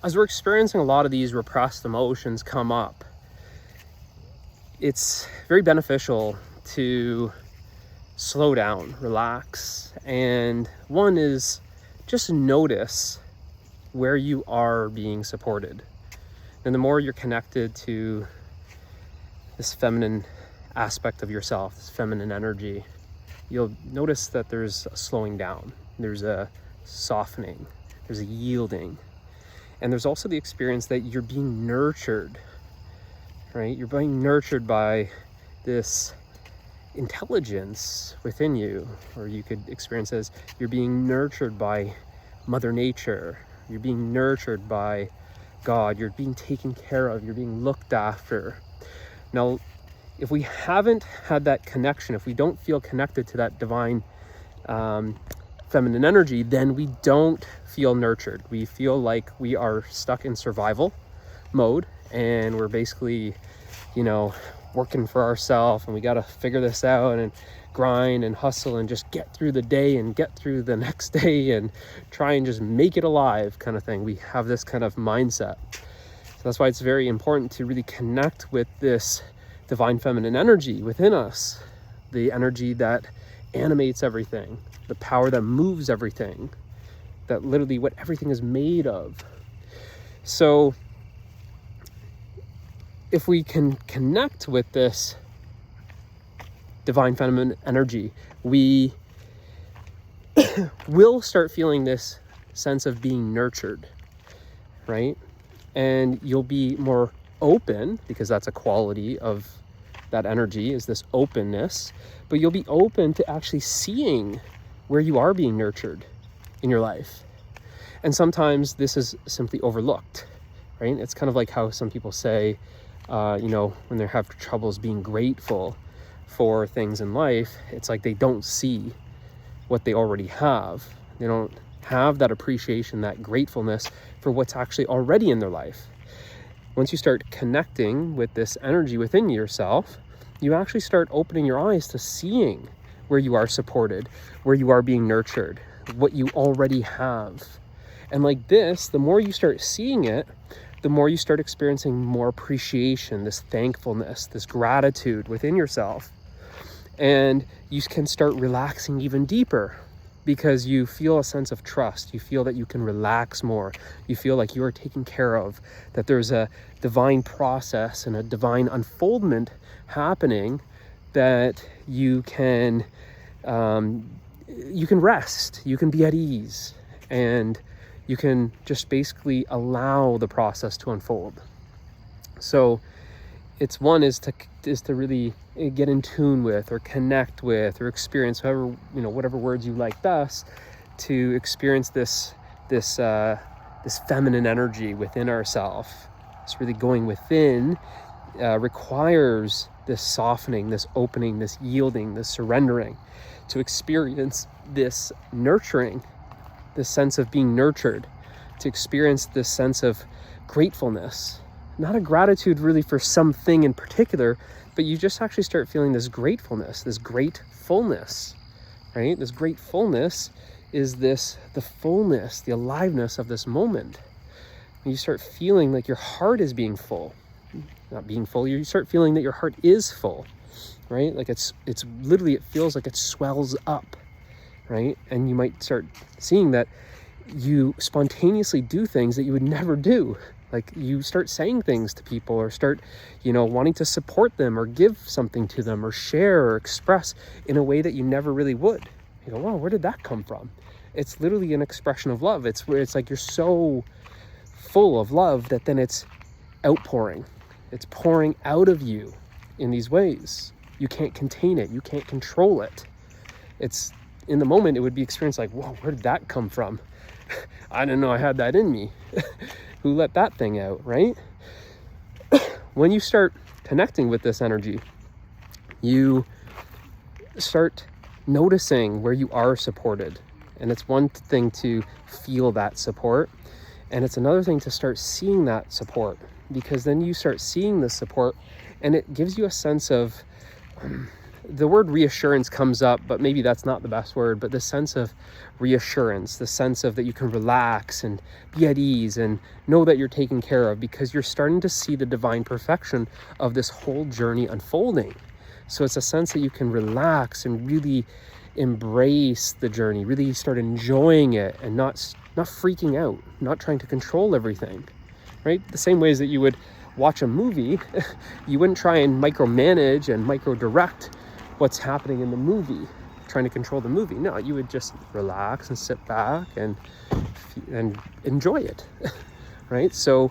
as we're experiencing a lot of these repressed emotions come up, it's very beneficial to slow down, relax, and one is just notice where you are being supported. And the more you're connected to this feminine aspect of yourself, this feminine energy, you'll notice that there's a slowing down, there's a softening, there's a yielding, and there's also the experience that you're being nurtured, right? You're being nurtured by this intelligence within you, or you could experience as you're being nurtured by Mother Nature, you're being nurtured by God, you're being taken care of, you're being looked after. Now, if we haven't had that connection, if we don't feel connected to that divine feminine energy, then we don't feel nurtured. We feel like we are stuck in survival mode, and we're basically, working for ourselves, and we got to figure this out and grind and hustle and just get through the day and get through the next day and try and just make it alive kind of thing. We have this kind of mindset. So that's why it's very important to really connect with this divine feminine energy within us, the energy that animates everything, the power that moves everything, that literally what everything is made of. So if we can connect with this divine feminine energy, we will start feeling this sense of being nurtured, right? And you'll be more open, because that's a quality of that energy, is this openness, but you'll be open to actually seeing where you are being nurtured in your life. And sometimes this is simply overlooked, right? It's kind of like how some people say, when they have troubles being grateful for things in life, it's like they don't see what they already have. They don't have that appreciation, that gratefulness for what's actually already in their life. Once you start connecting with this energy within yourself, you actually start opening your eyes to seeing where you are supported, where you are being nurtured, what you already have. And like this, the more you start seeing it, the more you start experiencing more appreciation, this thankfulness, this gratitude within yourself. And you can start relaxing even deeper, because you feel a sense of trust. You feel that you can relax more. You feel like you are taken care of, that there's a divine process and a divine unfoldment happening, that you can rest, you can be at ease, and you can just basically allow the process to unfold. So it's one is to really get in tune with, or connect with, or experience, whatever words you like best, to experience this feminine energy within ourselves. It's really going within, requires this softening, this opening, this yielding, this surrendering, to experience this nurturing, this sense of being nurtured, to experience this sense of gratefulness. Not a gratitude really for something in particular, but you just actually start feeling this gratefulness, this gratefulness, right? This gratefulness is the fullness, the aliveness of this moment. And you start feeling like your heart is being full. Not being full, you start feeling that your heart is full, right? Like it's literally, it feels like it swells up, right? And you might start seeing that you spontaneously do things that you would never do. Like you start saying things to people, or start, wanting to support them, or give something to them, or share, or express in a way that you never really would. You go, wow, where did that come from? It's literally an expression of love. It's where it's like you're so full of love that then it's outpouring. It's pouring out of you in these ways. You can't contain it. You can't control it. It's in the moment, it would be experienced like, whoa, where did that come from? I didn't know I had that in me. Who let that thing out, right? When you start connecting with this energy, you start noticing where you are supported. And it's one thing to feel that support, and it's another thing to start seeing that support, because then you start seeing the support, and it gives you a sense of the word reassurance comes up, but maybe that's not the best word, but the sense of reassurance, the sense of that you can relax and be at ease and know that you're taken care of, because you're starting to see the divine perfection of this whole journey unfolding. So it's a sense that you can relax and really embrace the journey, really start enjoying it, and not freaking out, not trying to control everything, right? The same ways that you would watch a movie, you wouldn't try and micromanage and micro-direct what's happening in the movie, trying to control the movie. No, you would just relax and sit back and enjoy it, right? So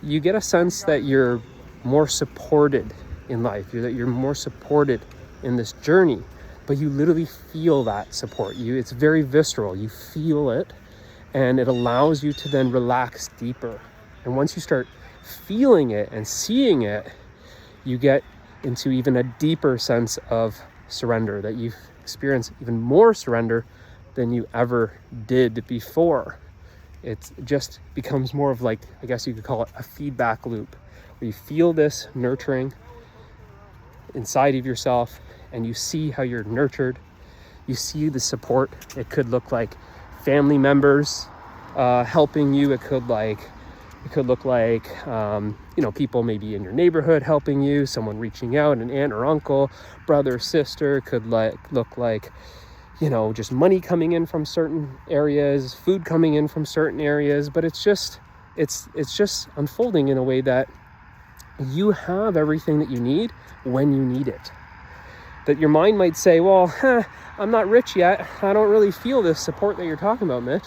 you get a sense that you're more supported in life, that you're more supported in this journey, but you literally feel that support. It's very visceral. You feel it, and it allows you to then relax deeper. And once you start feeling it and seeing it, you get into even a deeper sense of surrender, that you experience even more surrender than you ever did before. It just becomes more of like, I guess you could call it a feedback loop, where you feel this nurturing inside of yourself, and you see how you're nurtured. You see the support. It could look like family members helping you. It could look like people maybe in your neighborhood helping you, someone reaching out, an aunt or uncle, brother, sister. It could look like just money coming in from certain areas, food coming in from certain areas. But it's just unfolding in a way that you have everything that you need when you need it. That your mind might say, well, I'm not rich yet, I don't really feel this support that you're talking about, Mitch.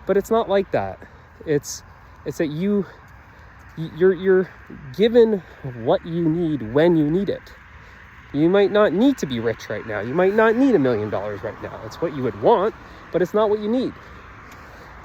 But it's not like that. It's that you're given what you need when you need it. You might not need to be rich right now. You might not need $1 million right now. It's what you would want, but it's not what you need.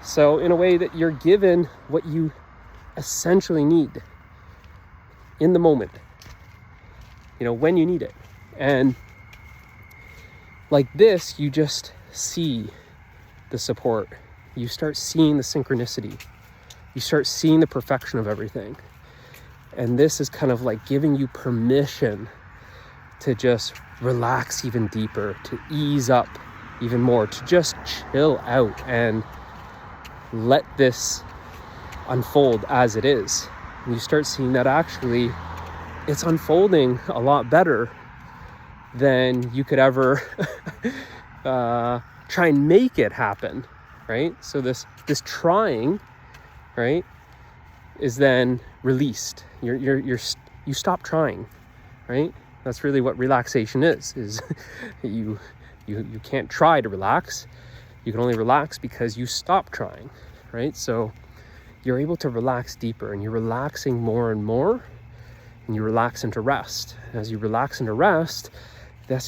So in a way that you're given what you essentially need in the moment, when you need it. And like this, you just see the support. You start seeing the synchronicity. You start seeing the perfection of everything. And this is kind of like giving you permission to just relax even deeper, to ease up even more, to just chill out and let this unfold as it is. And you start seeing that actually it's unfolding a lot better than you could ever try and make it happen, right? So this trying, right, is then released. You stop trying, right? That's really what relaxation is you can't try to relax. You can only relax because you stop trying, right? So you're able to relax deeper, and you're relaxing more and more, and you relax into rest. As you relax into rest,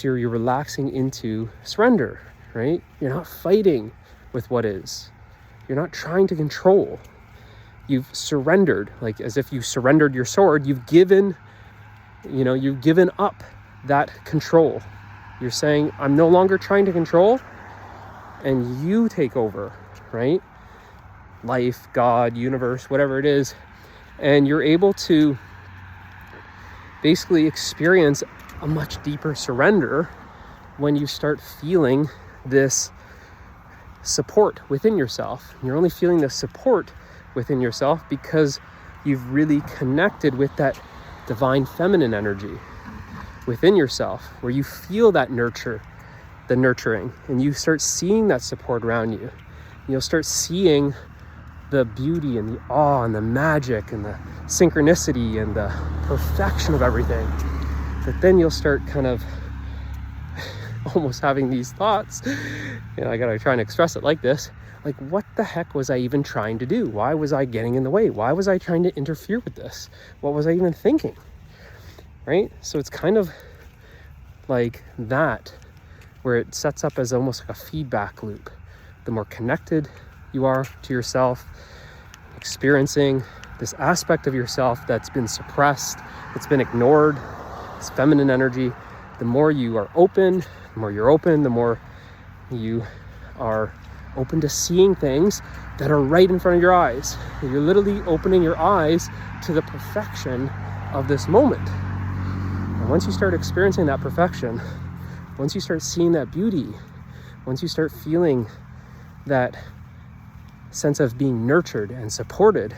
you're relaxing into surrender, right? You're not fighting with what is. You're not trying to control. You've surrendered, like as if you surrendered your sword. You've given up that control. You're saying, I'm no longer trying to control, and you take over, right? Life, God, universe, whatever it is. And you're able to basically experience a much deeper surrender when you start feeling this support within yourself. You're only feeling the support within yourself because you've really connected with that divine feminine energy within yourself, where you feel that the nurturing, and you start seeing that support around you. You'll start seeing the beauty and the awe and the magic and the synchronicity and the perfection of everything. But then you'll start kind of almost having these thoughts, I gotta try and express it like this, like, what the heck was I even trying to do? Why was I getting in the way? Why was I trying to interfere with this? What was I even thinking? Right? So it's kind of like that, where it sets up as almost like a feedback loop. The more connected you are to yourself, experiencing this aspect of yourself that's been suppressed, that's been ignored, this feminine energy, the more you are open, the more you're open, the more you are open to seeing things that are right in front of your eyes. You're literally opening your eyes to the perfection of this moment. once you start experiencing that perfection, once you start seeing that beauty, once you start feeling that sense of being nurtured and supported,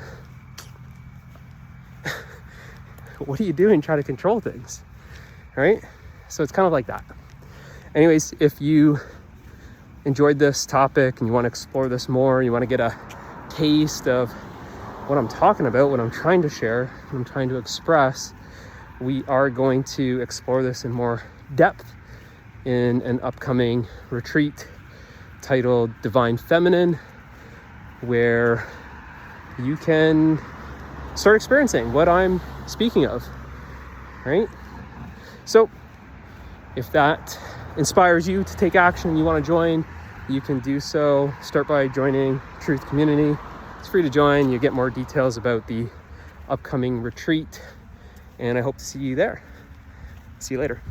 what are you doing trying to control things, right? So it's kind of like that. Anyways, if you enjoyed this topic and you want to explore this more, you want to get a taste of what I'm talking about, what I'm trying to share, what I'm trying to express, we are going to explore this in more depth in an upcoming retreat titled Divine Feminine, where you can start experiencing what I'm speaking of, right? So if that inspires you to take action and you want to join, you can do so. Start by joining Truth Community. It's free to join. You get more details about the upcoming retreat, and I hope to see you there. See you later.